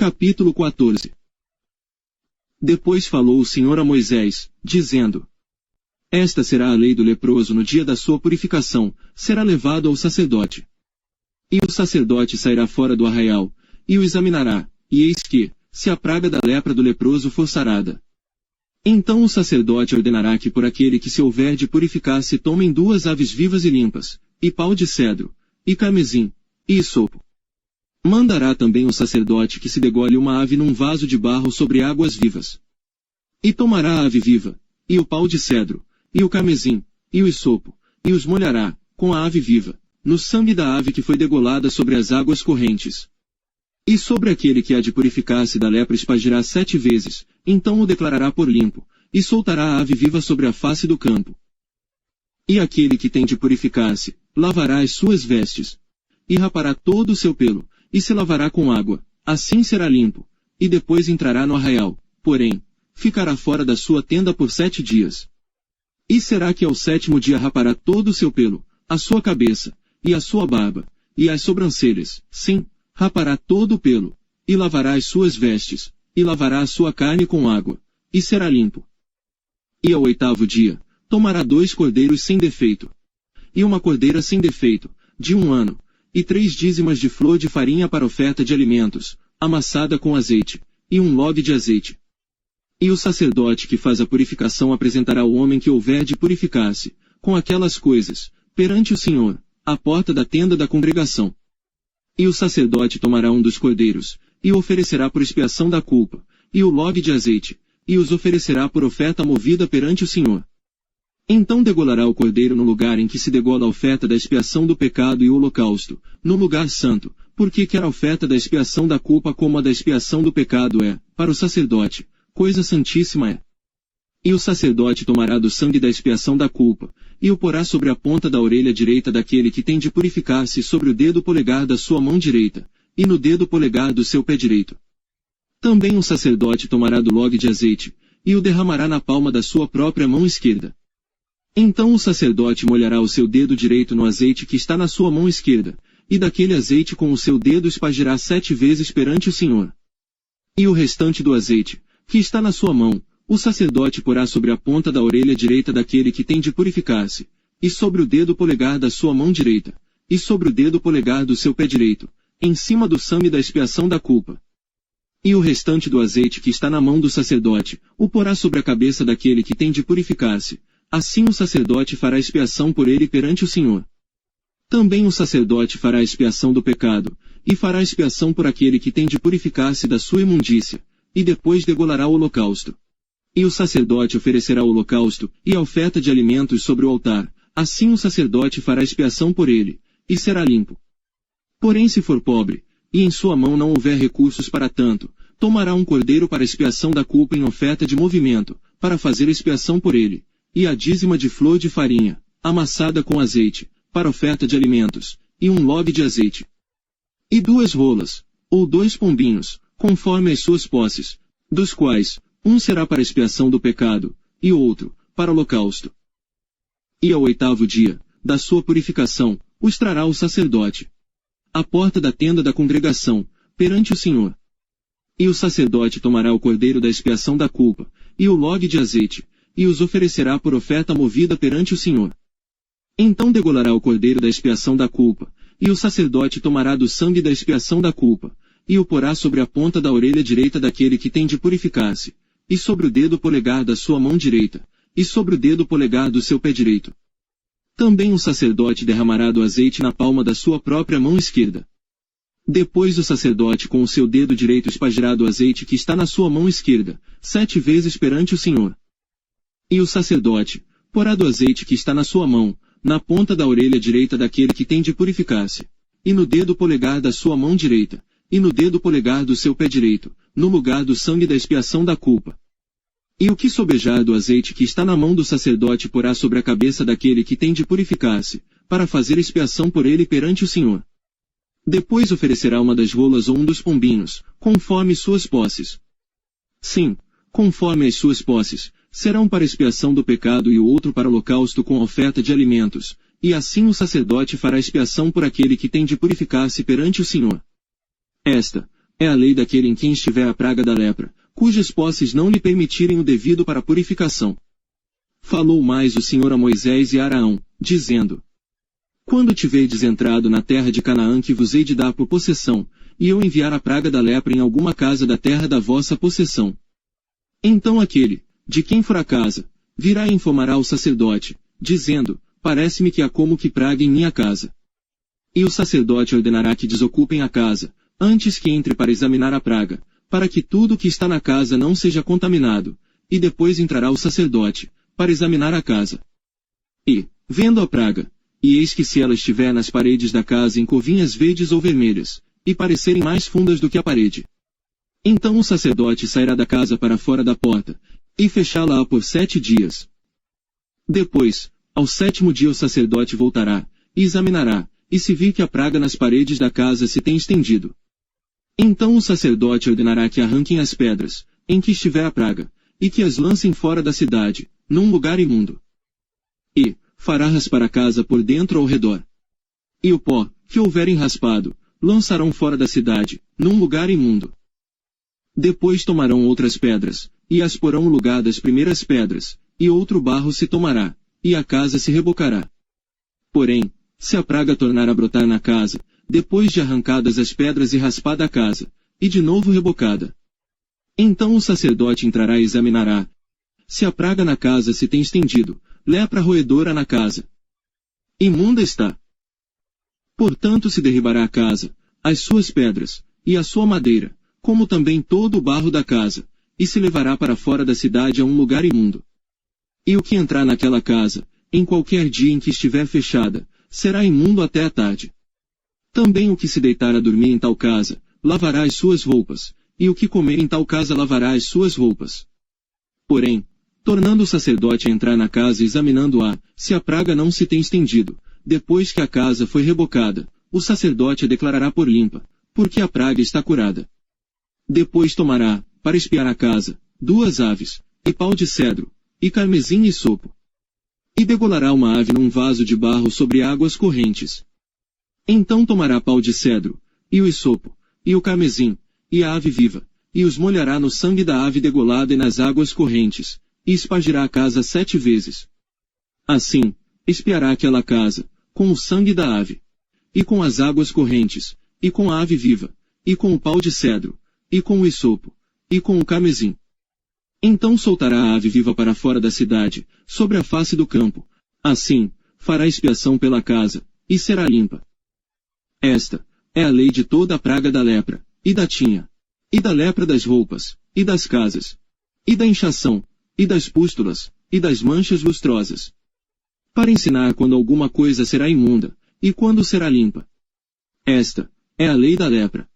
Capítulo 14. Depois falou o Senhor a Moisés, dizendo: Esta será a lei do leproso no dia da sua purificação, será levado ao sacerdote. E o sacerdote sairá fora do arraial, e o examinará, e eis que, se a praga da lepra do leproso for sarada, então o sacerdote ordenará que por aquele que se houver de purificar se tomem 2 aves vivas e limpas, e pau de cedro, e carmesim, e isopo. Mandará também o sacerdote que se degole uma ave num vaso de barro sobre águas vivas. E tomará a ave viva, e o pau de cedro, e o carmesim, e o isopo, e os molhará, com a ave viva, no sangue da ave que foi degolada sobre as águas correntes. E sobre aquele que há de purificar-se da lepra espargirá 7 vezes, então o declarará por limpo, e soltará a ave viva sobre a face do campo. E aquele que tem de purificar-se, lavará as suas vestes, e rapará todo o seu pelo, e se lavará com água, assim será limpo, e depois entrará no arraial, porém, ficará fora da sua tenda por 7 dias. E será que ao 7º dia rapará todo o seu pelo, a sua cabeça, e a sua barba, e as sobrancelhas, sim, rapará todo o pelo, e lavará as suas vestes, e lavará a sua carne com água, e será limpo. E ao 8º dia, tomará 2 cordeiros sem defeito, e uma cordeira sem defeito, de 1 ano, e 3 dízimas de flor de farinha para oferta de alimentos, amassada com azeite, e 1 log de azeite. E o sacerdote que faz a purificação apresentará o homem que houver de purificar-se, com aquelas coisas, perante o Senhor, à porta da tenda da congregação. E o sacerdote tomará um dos cordeiros, e o oferecerá por expiação da culpa, e o log de azeite, e os oferecerá por oferta movida perante o Senhor. Então degolará o cordeiro no lugar em que se degola a oferta da expiação do pecado e o holocausto, no lugar santo, porque quer a oferta da expiação da culpa como a da expiação do pecado é, para o sacerdote, coisa santíssima é. E o sacerdote tomará do sangue da expiação da culpa, e o porá sobre a ponta da orelha direita daquele que tem de purificar-se sobre o dedo polegar da sua mão direita, e no dedo polegar do seu pé direito. Também o sacerdote tomará do log de azeite, e o derramará na palma da sua própria mão esquerda. Então o sacerdote molhará o seu dedo direito no azeite que está na sua mão esquerda, e daquele azeite com o seu dedo espargirá 7 vezes perante o Senhor. E o restante do azeite, que está na sua mão, o sacerdote porá sobre a ponta da orelha direita daquele que tem de purificar-se, e sobre o dedo polegar da sua mão direita, e sobre o dedo polegar do seu pé direito, em cima do sangue da expiação da culpa. E o restante do azeite que está na mão do sacerdote, o porá sobre a cabeça daquele que tem de purificar-se. Assim o sacerdote fará expiação por ele perante o Senhor. Também o sacerdote fará expiação do pecado, e fará expiação por aquele que tem de purificar-se da sua imundícia, e depois degolará o holocausto. E o sacerdote oferecerá o holocausto, e a oferta de alimentos sobre o altar, assim o sacerdote fará expiação por ele, e será limpo. Porém se for pobre, e em sua mão não houver recursos para tanto, tomará um cordeiro para expiação da culpa em oferta de movimento, para fazer expiação por ele, e a dízima de flor de farinha, amassada com azeite, para oferta de alimentos, e 1 log de azeite. E 2 rolas, ou 2 pombinhos, conforme as suas posses, dos quais, um será para expiação do pecado, e outro, para holocausto. E ao 8º dia, da sua purificação, os trará o sacerdote à porta da tenda da congregação, perante o Senhor. E o sacerdote tomará o cordeiro da expiação da culpa, e o log de azeite, e os oferecerá por oferta movida perante o Senhor. Então degolará o cordeiro da expiação da culpa, e o sacerdote tomará do sangue da expiação da culpa, e o porá sobre a ponta da orelha direita daquele que tem de purificar-se, e sobre o dedo polegar da sua mão direita, e sobre o dedo polegar do seu pé direito. Também o sacerdote derramará do azeite na palma da sua própria mão esquerda. Depois o sacerdote com o seu dedo direito espargirá do azeite que está na sua mão esquerda, 7 vezes perante o Senhor. E o sacerdote porá do azeite que está na sua mão, na ponta da orelha direita daquele que tem de purificar-se, e no dedo polegar da sua mão direita, e no dedo polegar do seu pé direito, no lugar do sangue da expiação da culpa. E o que sobejar do azeite que está na mão do sacerdote porá sobre a cabeça daquele que tem de purificar-se, para fazer expiação por ele perante o Senhor. Depois oferecerá uma das rolas ou um dos pombinhos, conforme suas posses. Sim, conforme as suas posses, serão para expiação do pecado e o outro para holocausto com oferta de alimentos, e assim o sacerdote fará expiação por aquele que tem de purificar-se perante o Senhor. Esta, é a lei daquele em quem estiver a praga da lepra, cujas posses não lhe permitirem o devido para a purificação. Falou mais o Senhor a Moisés e a Araão, dizendo: Quando tiverdes entrado na terra de Canaã que vos hei de dar por possessão, e eu enviar a praga da lepra em alguma casa da terra da vossa possessão, então aquele, de quem for a casa, virá e informará o sacerdote, dizendo: Parece-me que há como que praga em minha casa. E o sacerdote ordenará que desocupem a casa, antes que entre para examinar a praga, para que tudo o que está na casa não seja contaminado, e depois entrará o sacerdote, para examinar a casa. E, vendo a praga, e eis que se ela estiver nas paredes da casa em covinhas verdes ou vermelhas, e parecerem mais fundas do que a parede, então o sacerdote sairá da casa para fora da porta, e fechá-la por 7 dias. Depois, ao 7º dia o sacerdote voltará, e examinará, e se vir que a praga nas paredes da casa se tem estendido, então o sacerdote ordenará que arranquem as pedras, em que estiver a praga, e que as lancem fora da cidade, num lugar imundo. E fará raspar a casa por dentro ao redor. E o pó, que houverem raspado, lançarão fora da cidade, num lugar imundo. Depois tomarão outras pedras, e as porão no lugar das primeiras pedras, e outro barro se tomará, e a casa se rebocará. Porém, se a praga tornar a brotar na casa, depois de arrancadas as pedras e raspada a casa, e de novo rebocada, então o sacerdote entrará e examinará. Se a praga na casa se tem estendido, lepra roedora na casa, imunda está. Portanto se derribará a casa, as suas pedras, e a sua madeira, como também todo o barro da casa, e se levará para fora da cidade a um lugar imundo. E o que entrar naquela casa, em qualquer dia em que estiver fechada, será imundo até a tarde. Também o que se deitar a dormir em tal casa, lavará as suas roupas, e o que comer em tal casa lavará as suas roupas. Porém, tornando o sacerdote a entrar na casa examinando-a, se a praga não se tem estendido, depois que a casa foi rebocada, o sacerdote a declarará por limpa, porque a praga está curada. Depois tomará, para espiar a casa, 2 aves, e pau de cedro, e carmesim e sopo. E degolará uma ave num vaso de barro sobre águas correntes. Então tomará pau de cedro, e o hisopo, e o carmesim, e a ave viva, e os molhará no sangue da ave degolada e nas águas correntes, e espargirá a casa 7 vezes. Assim, espiará aquela casa, com o sangue da ave, e com as águas correntes, e com a ave viva, e com o pau de cedro, e com o hisopo, e com o carmesim. Então soltará a ave viva para fora da cidade, sobre a face do campo. Assim, fará expiação pela casa, e será limpa. Esta é a lei de toda a praga da lepra, e da tinha, e da lepra das roupas, e das casas, e da inchação, e das pústulas, e das manchas lustrosas. Para ensinar quando alguma coisa será imunda, e quando será limpa. Esta é a lei da lepra.